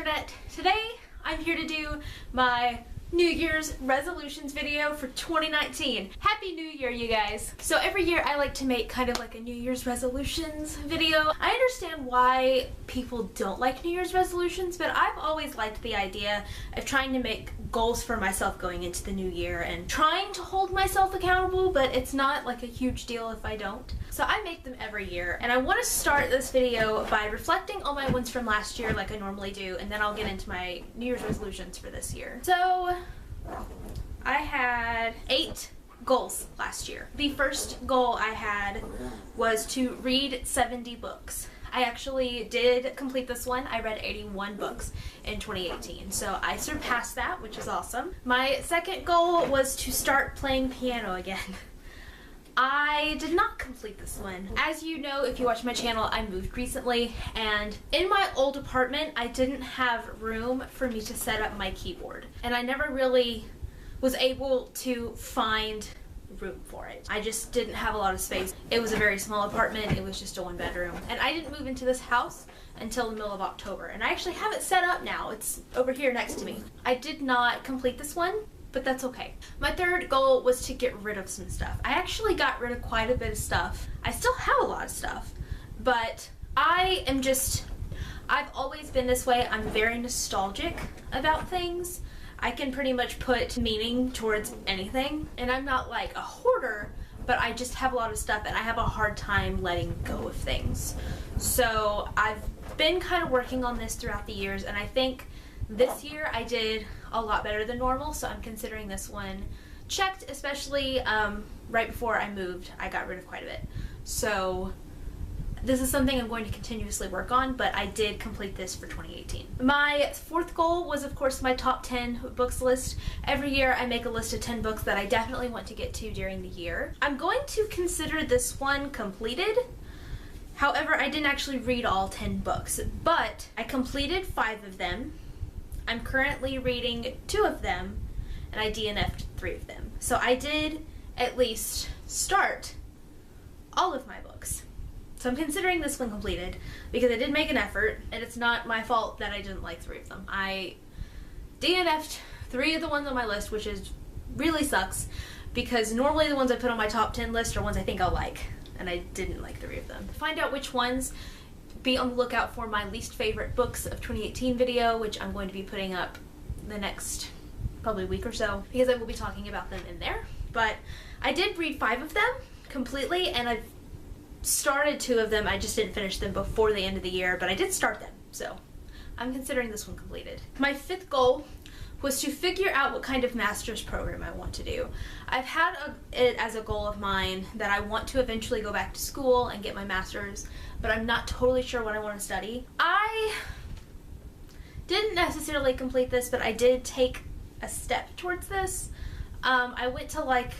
internet. Today I'm here to do my New Year's resolutions video for 2019. Happy New Year, you guys. So every year I like to make kind of like a New Year's resolutions video. I understand why people don't like New Year's resolutions, but I've always liked the idea of trying to make goals for myself going into the new year and trying to hold myself accountable, but it's not like a huge deal if I don't. So I make them every year, and I want to start this video by reflecting on my wins from last year like I normally do, and then I'll get into my New Year's resolutions for this year. So I had 8 goals last year. The first goal I had was to read 70 books. I actually did complete this one. I read 81 books in 2018, so I surpassed that, which is awesome. My second goal was to start playing piano again. I did not complete this one. As you know, if you watch my channel, I moved recently, and in my old apartment, I didn't have room for me to set up my keyboard, and I never really was able to find room for it. I just didn't have a lot of space. It was a very small apartment. It was just a 1-bedroom, and I didn't move into this house until the middle of October, and I actually have it set up now. It's over here next to me. I did not complete this one, but that's okay. My third goal was to get rid of some stuff. I actually got rid of quite a bit of stuff. I still have a lot of stuff, but I've always been this way. I'm very nostalgic about things. I can pretty much put meaning towards anything, and I'm not like a hoarder, but I just have a lot of stuff and I have a hard time letting go of things. So I've been kind of working on this throughout the years, and I think this year I did a lot better than normal, so I'm considering this one checked, especially right before I moved. I got rid of quite a bit. So this is something I'm going to continuously work on, but I did complete this for 2018. My fourth goal was, of course, my top 10 books list. Every year I make a list of 10 books that I definitely want to get to during the year. I'm going to consider this one completed. However, I didn't actually read all 10 books, but I completed 5 of them. I'm currently reading 2 of them, and I DNF'd 3 of them. So I did at least start all of my books. So I'm considering this one completed because I did make an effort, and it's not my fault that I didn't like 3 of them. I DNF'd 3 of the ones on my list, which is really sucks because normally the ones I put on my top 10 list are ones I think I'll like, and I didn't like 3 of them. To find out which ones, be on the lookout for my least favorite books of 2018 video, which I'm going to be putting up the next probably week or so, because I will be talking about them in there. But I did read 5 of them completely, and I've started 2 of them. I just didn't finish them before the end of the year, but I did start them, so I'm considering this one completed. My 5th goal was to figure out what kind of master's program I want to do. I've had it as a goal of mine that I want to eventually go back to school and get my master's, but I'm not totally sure what I want to study. I didn't necessarily complete this, but I did take a step towards this. I went to like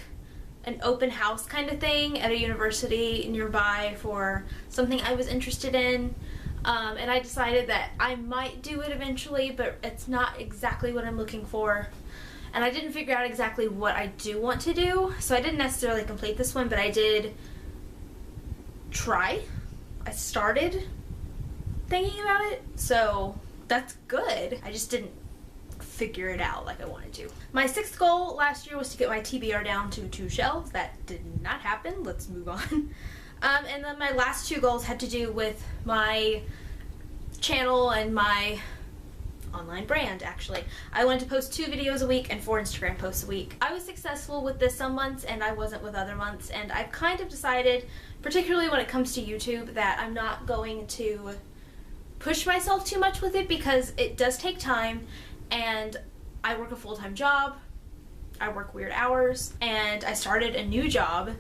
an open house kind of thing at a university nearby for something I was interested in, and I decided that I might do it eventually, but it's not exactly what I'm looking for, and I didn't figure out exactly what I do want to do, so I didn't necessarily complete this one, but I did try. I started thinking about it, so that's good. I just didn't figure it out like I wanted to. My 6th goal last year was to get my TBR down to 2 shelves. That did not happen. Let's move on. And then my last 2 goals had to do with my channel and my online brand, actually. I wanted to post 2 videos a week and 4 Instagram posts a week. I was successful with this some months, and I wasn't with other months, and I've kind of decided, particularly when it comes to YouTube, that I'm not going to push myself too much with it because it does take time, and I work a full-time job, I work weird hours, and I started a new job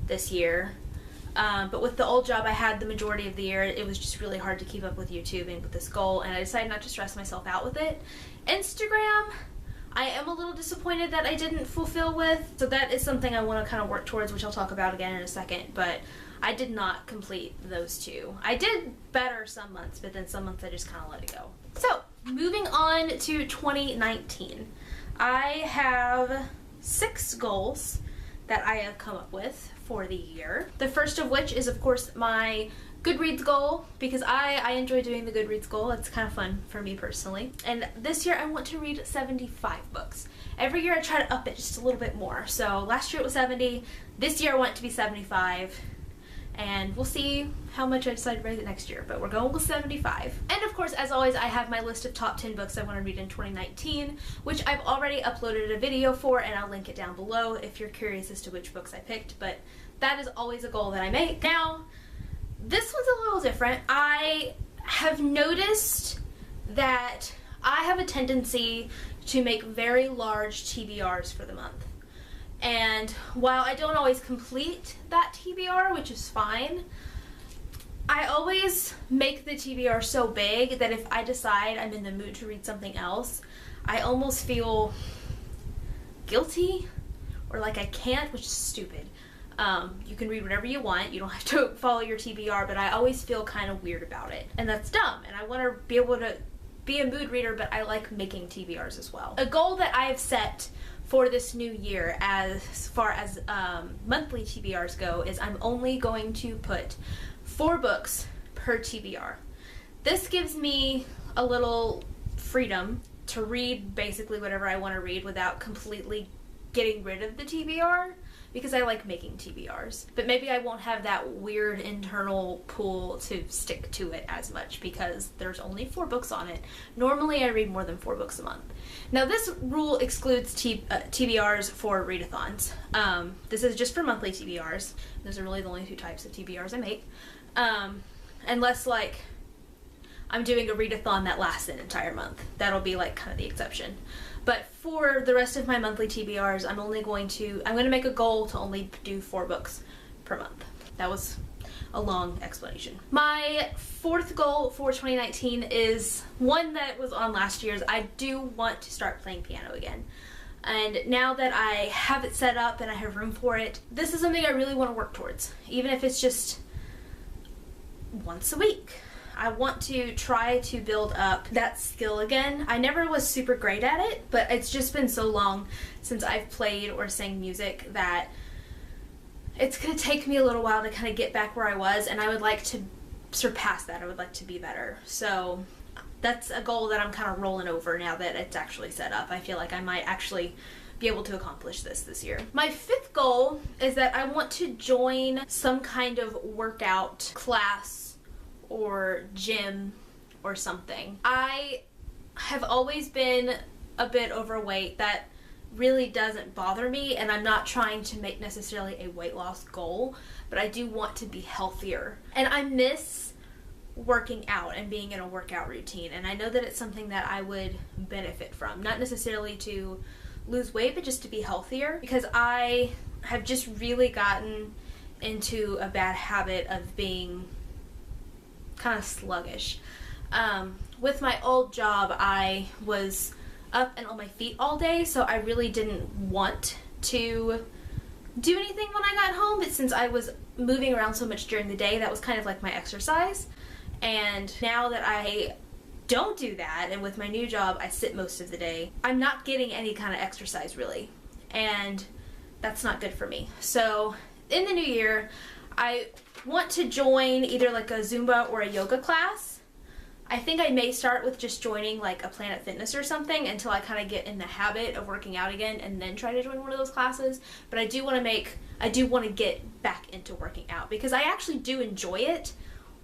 this year. But with the old job I had the majority of the year, it was just really hard to keep up with YouTube and with this goal, and I decided not to stress myself out with it. Instagram, I am a little disappointed that I didn't fulfill with, so that is something I want to kind of work towards, which I'll talk about again in a second, but I did not complete those 2. I did better some months, but then some months I just kind of let it go. So, moving on to 2019. I have 6 goals that I have come up with for the year. The first of which is, of course, my Goodreads goal, because I enjoy doing the Goodreads goal. It's kind of fun for me personally. And this year I want to read 75 books. Every year I try to up it just a little bit more. So last year it was 70. This year I want it to be 75. And we'll see how much I decide to read it next year, but we're going with 75. And of course, as always, I have my list of top 10 books I want to read in 2019, which I've already uploaded a video for, and I'll link it down below if you're curious as to which books I picked, but that is always a goal that I make. Now, this one's a little different. I have noticed that I have a tendency to make very large TBRs for the month. And while I don't always complete that TBR, which is fine, I always make the TBR so big that if I decide I'm in the mood to read something else, I almost feel guilty or like I can't, which is stupid. You can read whatever you want, you don't have to follow your TBR, but I always feel kind of weird about it. And that's dumb, and I want to be able to be a mood reader, but I like making TBRs as well. A goal that I have set for this new year as far as monthly TBRs go is I'm only going to put 4 books per TBR. This gives me a little freedom to read basically whatever I want to read without completely getting rid of the TBR, because I like making TBRs. But maybe I won't have that weird internal pull to stick to it as much because there's only 4 books on it. Normally I read more than 4 books a month. Now this rule excludes TBRs for readathons. This is just for monthly TBRs. Those are really the only 2 types of TBRs I make. Unless like I'm doing a readathon that lasts an entire month. That'll be like kind of the exception. But for the rest of my monthly TBRs, I'm going to make a goal to only do 4 books per month. That was a long explanation. My 4th goal for 2019 is one that was on last year's. I do want to start playing piano again. And now that I have it set up and I have room for it, this is something I really want to work towards, even if it's just once a week. I want to try to build up that skill again. I never was super great at it, but it's just been so long since I've played or sang music that it's going to take me a little while to kind of get back where I was, and I would like to surpass that. I would like to be better. So that's a goal that I'm kind of rolling over now that it's actually set up. I feel like I might actually be able to accomplish this year. My 5th goal is that I want to join some kind of workout class or gym or something. I have always been a bit overweight. That really doesn't bother me, and I'm not trying to make necessarily a weight loss goal, but I do want to be healthier. And I miss working out and being in a workout routine, and I know that it's something that I would benefit from. Not necessarily to lose weight, but just to be healthier, because I have just really gotten into a bad habit of being kind of sluggish. With my old job, I was up and on my feet all day, so I really didn't want to do anything when I got home, but since I was moving around so much during the day, that was kind of like my exercise. And now that I don't do that, and with my new job I sit most of the day, I'm not getting any kind of exercise really, and that's not good for me. So in the new year, I want to join either like a Zumba or a yoga class. I think I may start with just joining like a Planet Fitness or something until I kind of get in the habit of working out again, and then try to join one of those classes. But I do want to get back into working out, because I actually do enjoy it.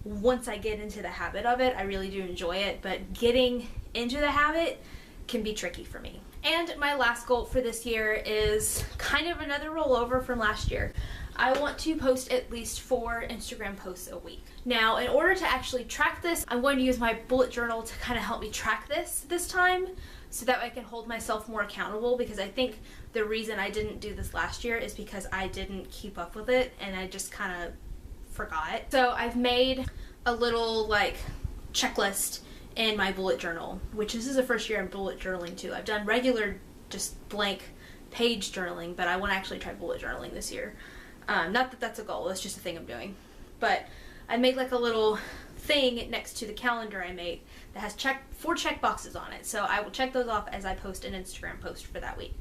Once I get into the habit of it, I really do enjoy it, but getting into the habit can be tricky for me. And my last goal for this year is kind of another rollover from last year. I want to post at least 4 Instagram posts a week. Now, in order to actually track this, I'm going to use my bullet journal to kind of help me track this time, so that I can hold myself more accountable, because I think the reason I didn't do this last year is because I didn't keep up with it and I just kind of forgot. So I've made a little like checklist in my bullet journal, which this is the first year I'm bullet journaling too. I've done regular just blank page journaling, but I want to actually try bullet journaling this year. Not that that's a goal, it's just a thing I'm doing. But I made like a little thing next to the calendar I made that has 4 check boxes on it. So I will check those off as I post an Instagram post for that week.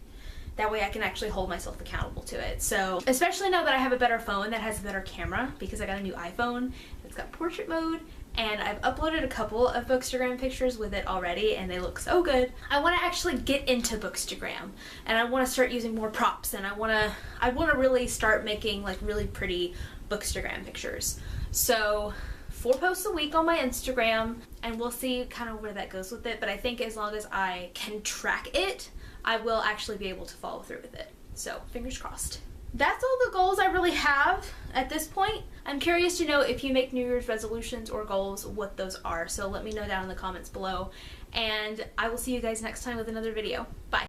That way I can actually hold myself accountable to it. So, especially now that I have a better phone that has a better camera, because I got a new iPhone. It's got portrait mode, and I've uploaded a couple of Bookstagram pictures with it already, and they look so good. I want to actually get into Bookstagram, and I want to start using more props, and I want to really start making like really pretty Bookstagram pictures. So 4 posts a week on my Instagram, and we'll see kind of where that goes with it, but I think as long as I can track it, I will actually be able to follow through with it. So fingers crossed. That's all the goals I really have at this point. I'm curious to know if you make New Year's resolutions or goals, what those are. So let me know down in the comments below, and I will see you guys next time with another video. Bye.